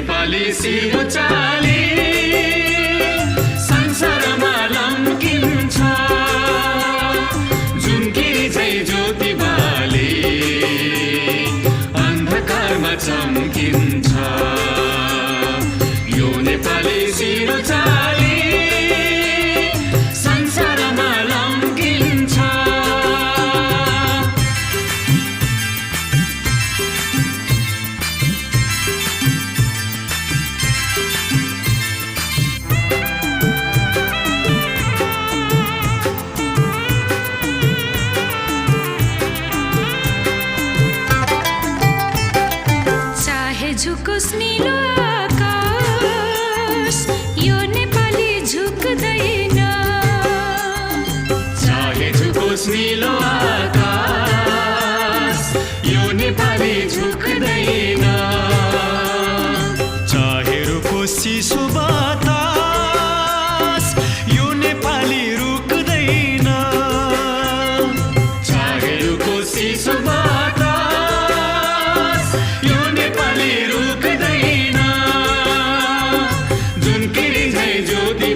नेपाली सिरुचाली संसारमा लम्किन्छ जुनकिरी झै ज्योति बाले अन्धकारमा चम्किन्छ यो नेपाली सिरुचाली संसारमा लम्किन्छ झुकोस् नीलो आकाश यो नेपाली झुक्दैन चाहे झुकोस् नीलो आकाश यो नेपाली झुक्दैन चाहे रुकोस् चिसो बतास यो नेपाली रुक्दैन चाहे रुकोस् चिसो बतास यो नेपाली रुक्दैन जुनकिरी झै ज्योति